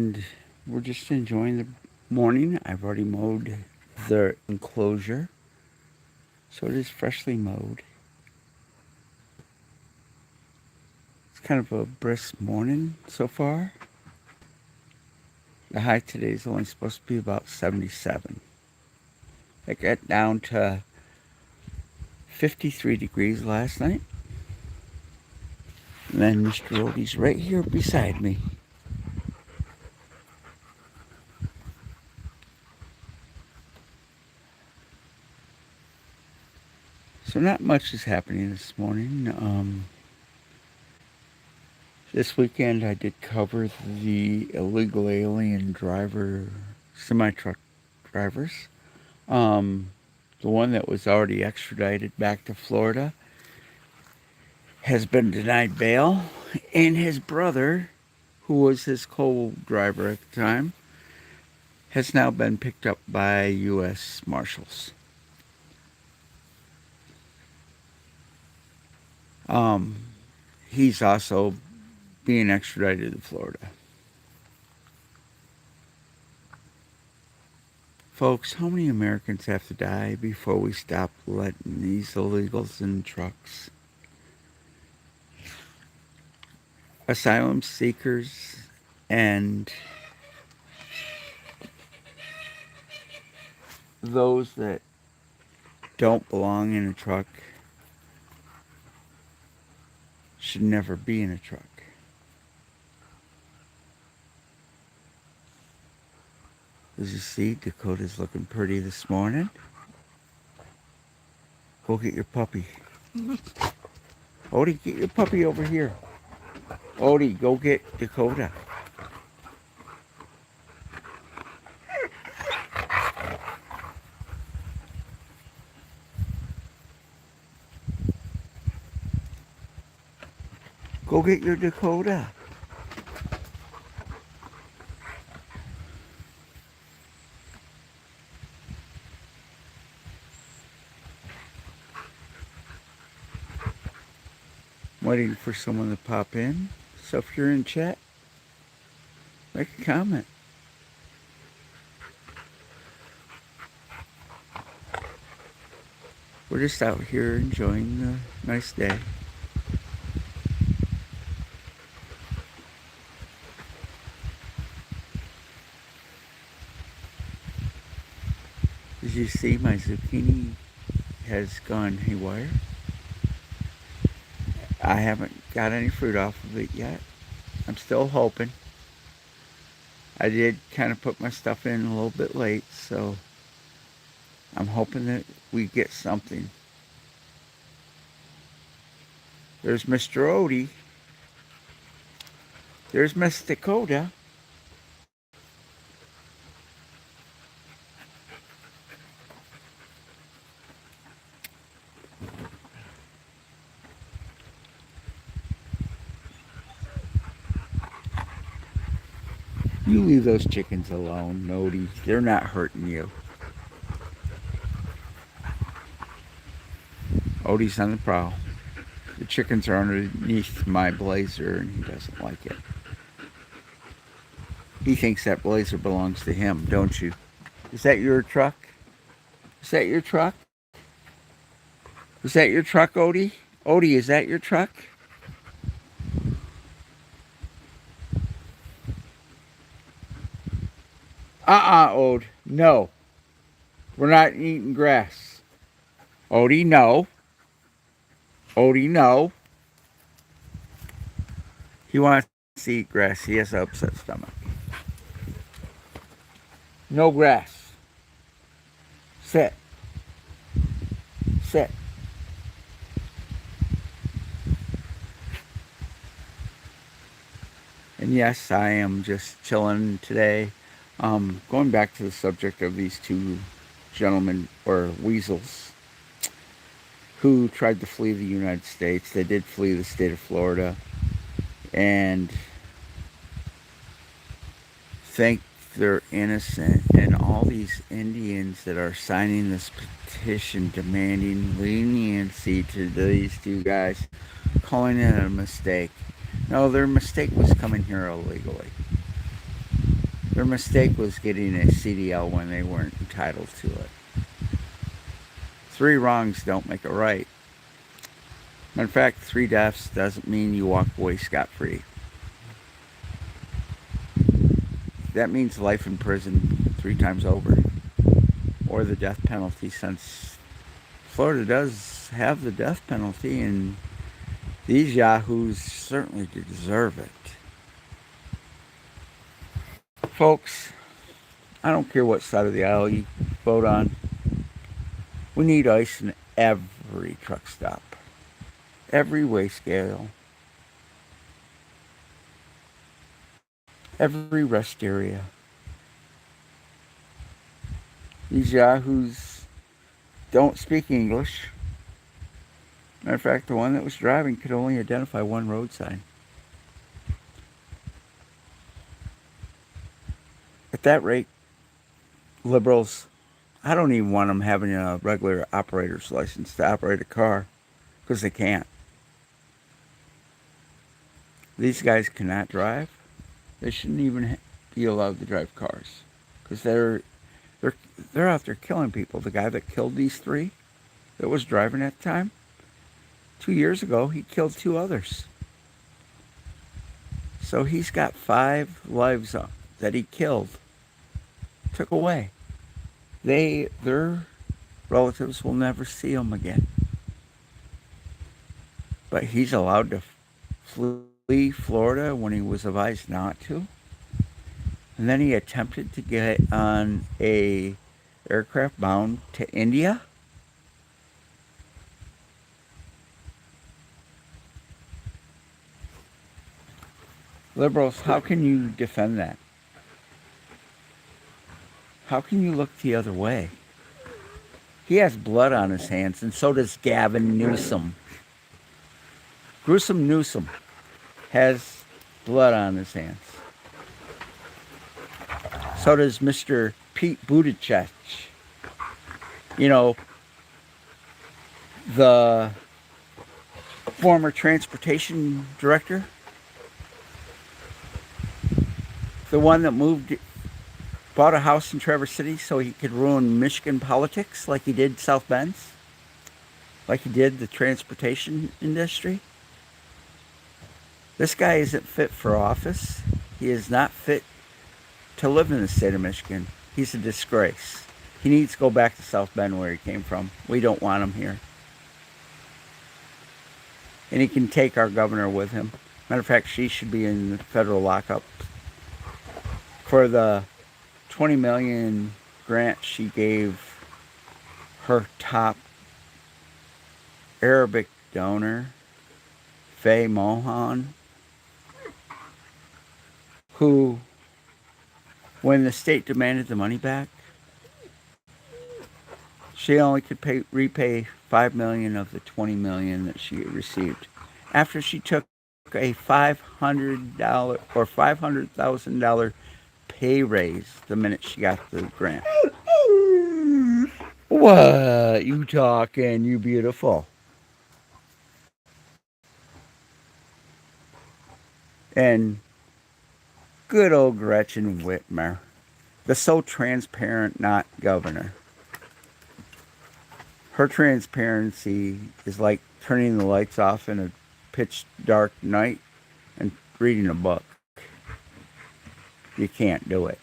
and we're just enjoying the morning. I've already mowed the enclosure, so it is freshly mowed. It's kind of a brisk morning so far. The high today is only supposed to be about 77. It got down to 53 degrees last night. And then Mr. Odie's right here beside me. So not much is happening this morning. This weekend I did cover the illegal alien semi-truck drivers. The one that was already extradited back to Florida has been denied bail, and his brother, who was his co-driver at the time, has now been picked up by U.S. Marshals. He's also being extradited to Florida. Folks, how many Americans have to die before we stop letting these illegals in trucks? Asylum seekers and those that don't belong in a truck should never be in a truck. As you see, Dakota's looking pretty this morning. Go get your puppy. Odie, get your puppy over here. Odie, go get Dakota. Go get your Dakota. I'm waiting for someone to pop in. So if you're in chat, make a comment. We're just out here enjoying the nice day. As you see, my zucchini has gone haywire. I haven't got any fruit off of it yet. I'm still hoping. I did kind of put my stuff in a little bit late, so I'm hoping that we get something. There's Mr. Odie. There's Miss Dakota. You leave those chickens alone, Odie. They're not hurting you. Odie's on the prowl. The chickens are underneath my blazer and he doesn't like it. He thinks that blazer belongs to him, don't you? Is that your truck? Is that your truck? Is that your truck, Odie? Odie, is that your truck? Ode. No. We're not eating grass. Odie, no. Odie, no. He wants to eat grass. He has an upset stomach. No grass. Sit. Sit. And yes, I am just chilling today. Going back to the subject of these two gentlemen, or weasels, who tried to flee the United States. They did flee the state of Florida. And think they're innocent. And all these Indians that are signing this petition demanding leniency to these two guys, calling it a mistake. No, their mistake was coming here illegally. Their mistake was getting a CDL when they weren't entitled to it. 3 wrongs don't make a right. Matter of fact, 3 deaths doesn't mean you walk away scot-free. That means life in prison 3 times over, or the death penalty, since Florida does have the death penalty, and these yahoos certainly deserve it. Folks, I don't care what side of the aisle you vote on. We need ice in every truck stop, every weigh scale, every rest area. These yahoos don't speak English. Matter of fact, the one that was driving could only identify one road sign. At that rate, liberals, I don't even want them having a regular operator's license to operate a car, because they can't. These guys cannot drive. They shouldn't even be allowed to drive cars, because they're out there killing people. The guy that killed these 3 that was driving at the time, 2 years ago, he killed 2 others. So he's got 5 lives that he killed, took away. Their relatives will never see him again. But he's allowed to flee Florida when he was advised not to. And then he attempted to get on a aircraft bound to India. Liberals, how can you defend that? How can you look the other way? He has blood on his hands, and so does Gavin Newsom. Gruesome Newsom has blood on his hands. So does Mr. Pete Buttigieg. You know, the former transportation director. The one that bought a house in Traverse City so he could ruin Michigan politics like he did South Bend's, like he did the transportation industry. This guy isn't fit for office. He is not fit to live in the state of Michigan. He's a disgrace. He needs to go back to South Bend where he came from. We don't want him here. And he can take our governor with him. Matter of fact, she should be in the federal lockup for the $20 million grant she gave her top Arabic donor, Faye Mohan, who, when the state demanded the money back, she only could repay $5 million of the $20 million that she received after she took a $500 or $500,000 pay raise the minute she got the grant. What you talking, you beautiful? And good old Gretchen Whitmer, the so transparent not governor. Her transparency is like turning the lights off in a pitch dark night and reading a book. You can't do it.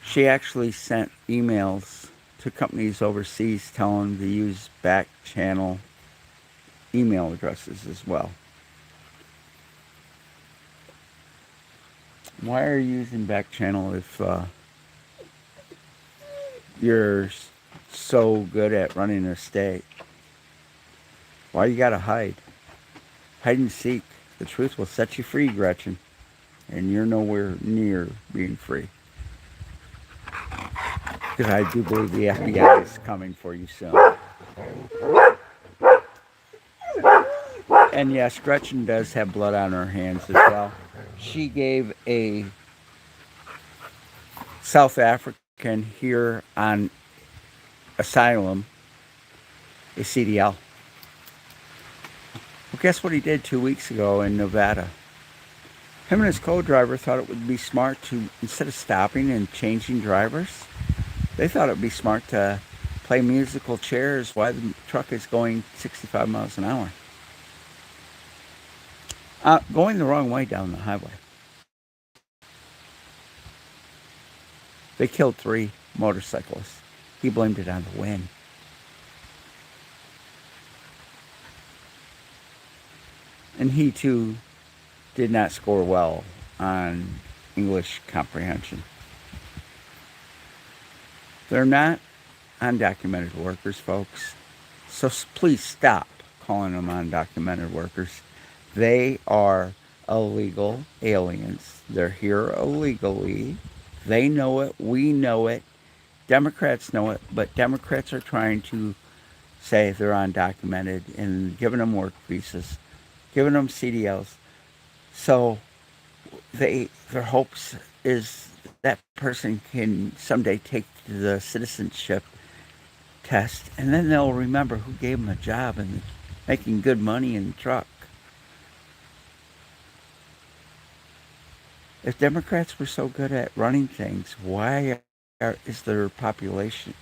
She actually sent emails to companies overseas telling them to use back channel email addresses as well. Why are you using back channel if you're so good at running a state? Why you gotta hide? Hide and seek. The truth will set you free, Gretchen. And you're nowhere near being free. Because I do believe the FBI is coming for you soon. And yes, Gretchen does have blood on her hands as well. She gave a South African here on asylum a CDL. Well, guess what he did 2 weeks ago in Nevada? Him and his co-driver thought it would be smart to, instead of stopping and changing drivers, they thought it would be smart to play musical chairs while the truck is going 65 miles an hour. Going the wrong way down the highway. They killed 3 motorcyclists. He blamed it on the wind. And he too did not score well on English comprehension. They're not undocumented workers, folks. So please stop calling them undocumented workers. They are illegal aliens. They're here illegally. They know it. We know it. Democrats know it. But Democrats are trying to say they're undocumented and giving them work visas, giving them CDLs. So their hopes is that person can someday take the citizenship test, and then they'll remember who gave them a job and making good money in the truck. If Democrats were so good at running things, why is their popularity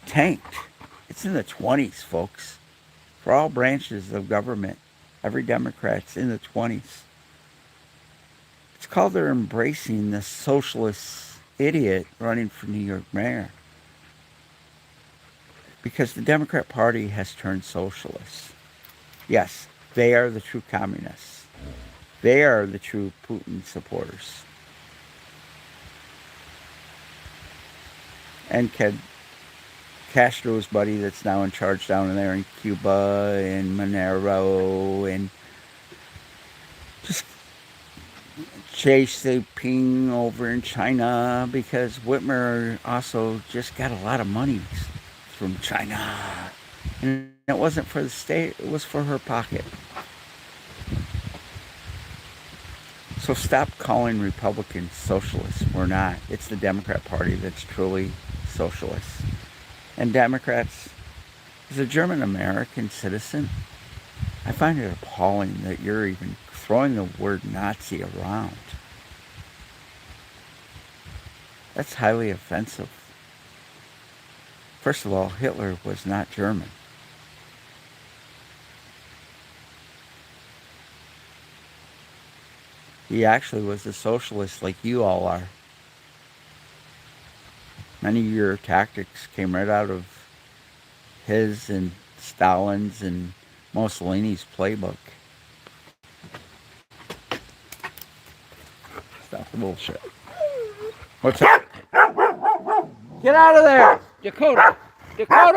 tanked? It's in the 20s, folks. For all branches of government, every Democrat's in the 20s. It's called they're embracing the socialist idiot running for New York mayor. Because the Democrat Party has turned socialist. Yes, they are the true communists. They are the true Putin supporters. And Castro's buddy that's now in charge down there in Cuba and Monero and just Xi Jinping over in China, because Whitmer also just got a lot of money from China. And it wasn't for the state, it was for her pocket. So stop calling Republicans socialists. We're not. It's the Democrat Party that's truly socialist. And Democrats, as a German American citizen, I find it appalling that you're even throwing the word Nazi around. That's highly offensive. First of all, Hitler was not German. He actually was a socialist like you all are. Many of your tactics came right out of his and Stalin's and Mussolini's playbook. Stop the bullshit. What's up? Get out of there! Dakota! Dakota!